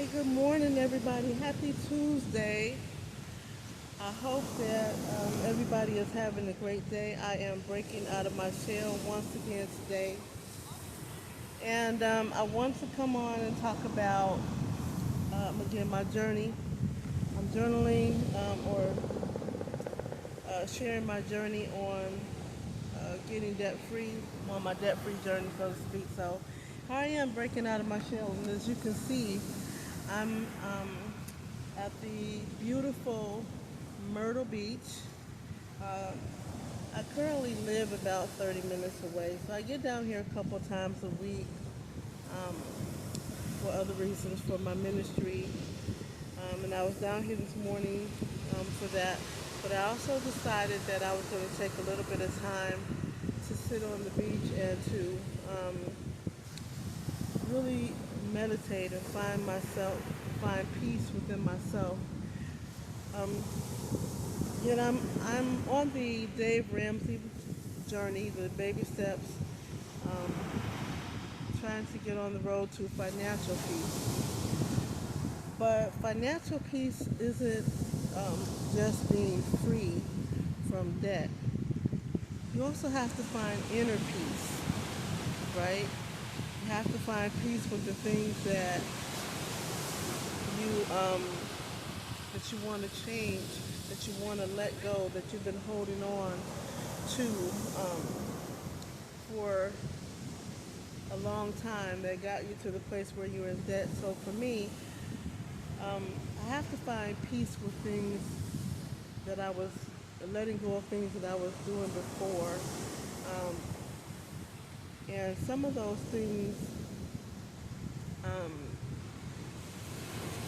Hey, good morning, everybody. Happy Tuesday. I hope that everybody is having a great day. I am breaking out of my shell once again today. And I want to come on and talk about, again, my journey. I'm journaling or sharing my journey on getting debt free. I'm on my debt free journey, so to speak. So here I am breaking out of my shell. And as you can see, I'm at the beautiful Myrtle Beach. Uh, I currently live about 30 minutes away, so I get down here a couple times a week um, for other reasons for my ministry. And I was down here this morning for that. But I also decided that I was going to take a little bit of time to sit on the beach and to really meditate and find myself, find peace within myself. Um, I'm on the Dave Ramsey journey, the baby steps, um, trying to get on the road to financial peace. But financial peace isn't just being free from debt. You also have to find inner peace, right? You have to find peace with the things you that you want to change, that you want to let go, that you've been holding on to for a long time, that got you to the place where you're in debt. So for me, um, I have to find peace with things that I was letting go of, things that I was doing before. Um, and some of those things, um,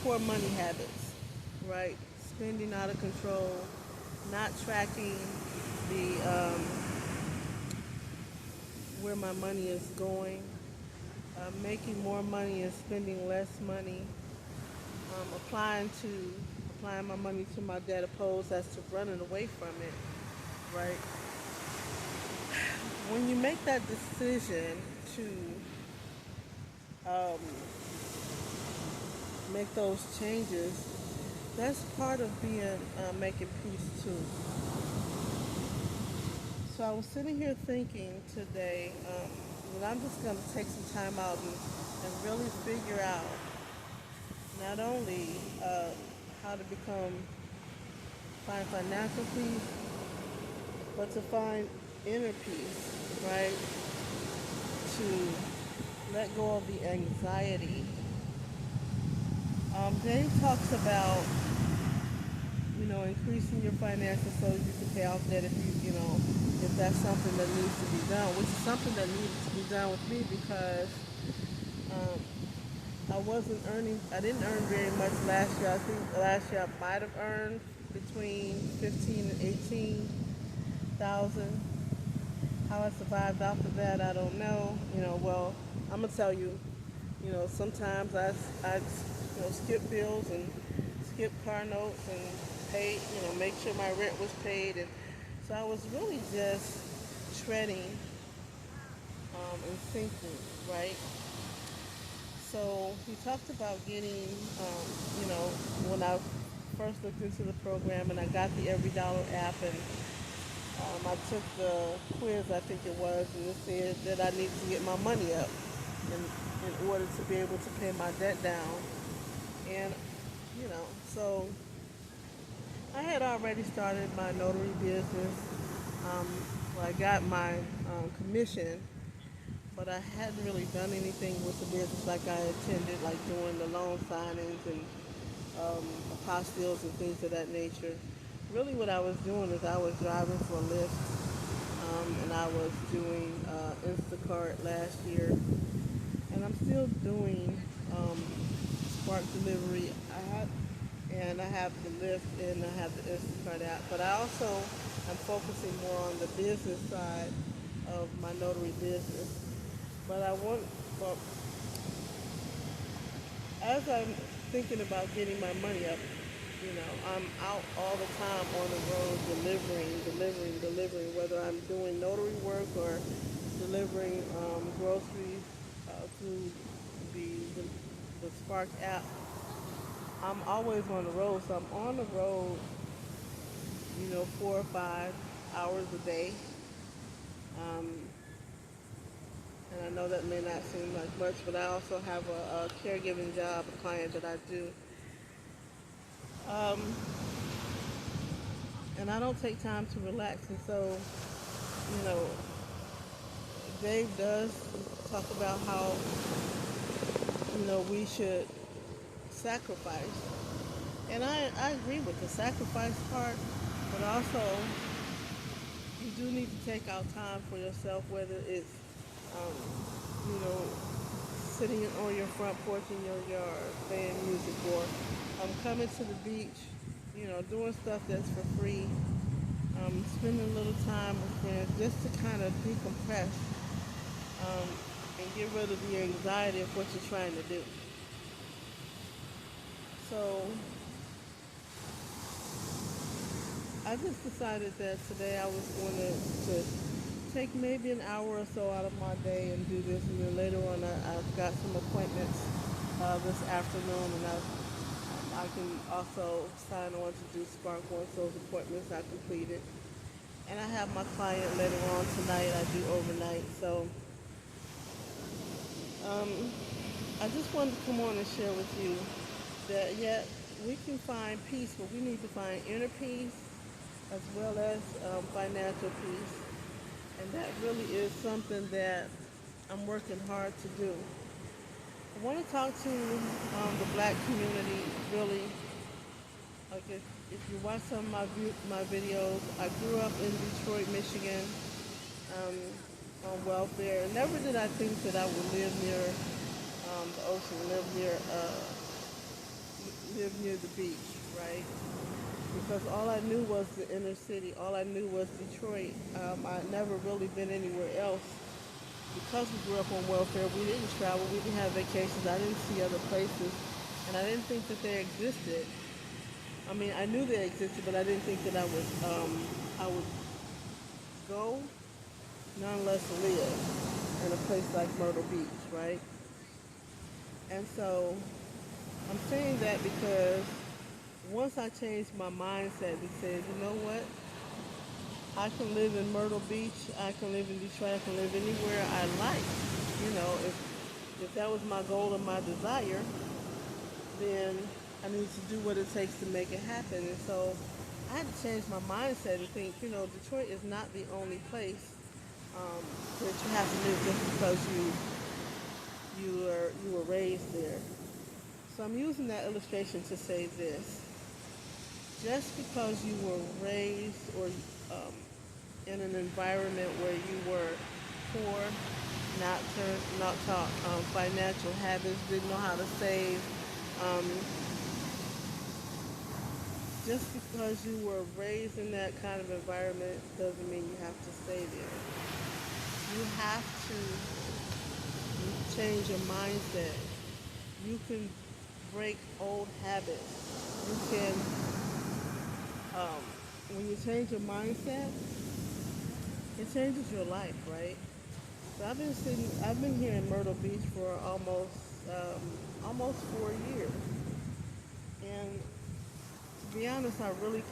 poor money habits, right? Spending out of control, not tracking the where my money is going, making more money and spending less money, applying my money to my debt opposed as to running away from it, right? When you make that decision to um, make those changes, that's part of being making peace too. So I was sitting here thinking today that I'm just going to take some time out and really figure out not only how to find financial peace, but to find inner peace, right? To let go of the anxiety. Dave talks about, increasing your finances so you can pay off debt if that's something that needs to be done, which is something that needs to be done with me because um, I didn't earn very much last year. I think last year I might have earned between 15 and 18,000. How I survived after that, I don't know. Well, I'm gonna tell you. Sometimes I skip bills and skip car notes and pay. Make sure my rent was paid, and so I was really just treading and thinking, right? So he talked about getting, you know, when I first looked into the program and I got the Every Dollar app and I took the quiz, I think it was, and it said that I needed to get my money up in order to be able to pay my debt down. And, so I had already started my notary business. Um, well, I got my commission, but I hadn't really done anything with the business like I intended, like doing the loan signings and apostilles and things of that nature. Really, what I was doing is I was driving for Lyft, and I was doing Instacart last year, and I'm still doing Spark delivery. I have the Lyft and I have the Instacart app, but I also am focusing more on the business side of my notary business. But well, as I'm thinking about getting my money up, I'm out all the time on the road delivering, whether I'm doing notary work or delivering groceries through the Spark app. I'm always on the road, so I'm on the road, 4 or 5 hours a day. Um, and I know that may not seem like much, but I also have a caregiving job, a client that I do. Um, and I don't take time to relax. And so, you know, Dave does talk about how, we should sacrifice. And I agree with the sacrifice part, but also you do need to take out time for yourself, whether it's, um, you know, sitting on your front porch in your yard, playing music, or coming to the beach, doing stuff that's for free, spending a little time with friends just to kind of decompress, um, and get rid of the anxiety of what you're trying to do. So I just decided that today I was going to take maybe an hour or so out of my day and do this, and then later on I've got some appointments this afternoon, and I can also sign on to do Spark once those appointments are completed. And I have my client later on tonight. I do overnight, so um, I just wanted to come on and share with you that yet we can find peace, but we need to find inner peace as well as financial peace. And that really is something that I'm working hard to do. I want to talk to the black community, really. Like if you watch some of my videos, I grew up in Detroit, Michigan, um, on welfare. Never did I think that I would live near the ocean, live near the beach, right? Because all I knew was the inner city. All I knew was Detroit. I'd never really been anywhere else. Because we grew up on welfare, we didn't travel, we didn't have vacations, I didn't see other places, and I didn't think that they existed. I mean, I knew they existed, but I didn't think that I would go, nonetheless live in a place like Myrtle Beach, right? And so I'm saying that because once I changed my mindset and said, you know what, I can live in Myrtle Beach, I can live in Detroit, I can live anywhere I like. If that was my goal and my desire, then I need to do what it takes to make it happen. And so I had to change my mindset and think, Detroit is not the only place that you have to live just because you were raised there. So I'm using that illustration to say this. Just because you were raised or in an environment where you were poor, not taught financial habits, didn't know how to save, um, just because you were raised in that kind of environment doesn't mean you have to stay there. You have to change your mindset. You can break old habits. You can, when you change your mindset, it changes your life, right? So I've been here in Myrtle Beach for almost 4 years, and to be honest, I really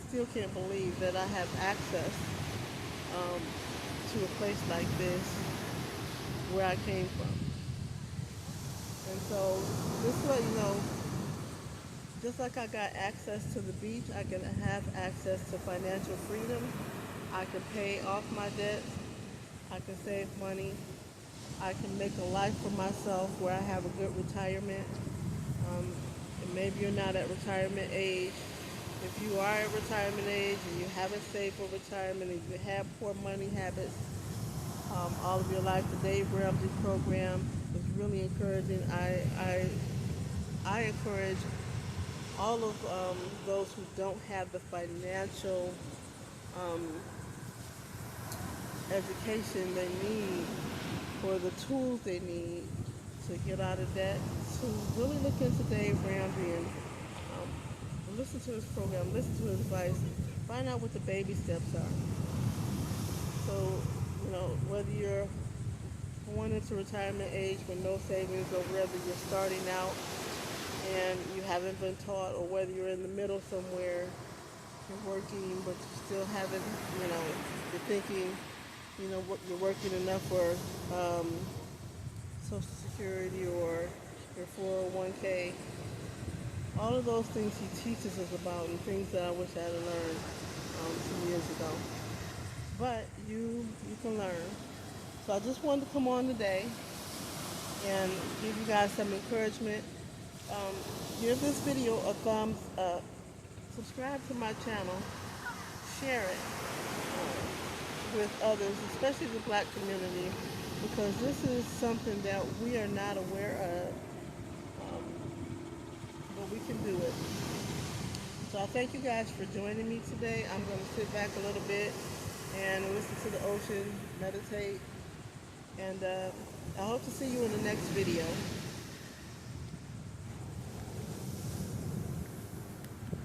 still can't believe that I have access um, to a place like this where I came from. And so, just to let you know, just like I got access to the beach, I can have access to financial freedom. I can pay off my debts. I can save money. I can make a life for myself where I have a good retirement. And maybe you're not at retirement age. If you are at retirement age and you haven't saved for retirement and you have poor money habits all of your life, the Dave Ramsey program is really encouraging. I encourage all of those who don't have the financial um, education they need or the tools they need to get out of debt to really look into Dave Ramsey and listen to his program, listen to his advice, find out what the baby steps are. So, whether you're going into retirement age with no savings or whether you're starting out and you haven't been taught, or whether you're in the middle somewhere, you're working, but you still haven't, you're thinking, what you're working enough for Social Security or your 401k. All of those things he teaches us about, and things that I wish I had learned some years ago. But you can learn. So I just wanted to come on today and give you guys some encouragement. Um, Give this video a thumbs up. Subscribe to my channel. Share it with others, especially the black community, because this is something that we are not aware of, but we can do it. So I thank you guys for joining me today. I'm going to sit back a little bit and listen to the ocean, meditate, and I hope to see you in the next video.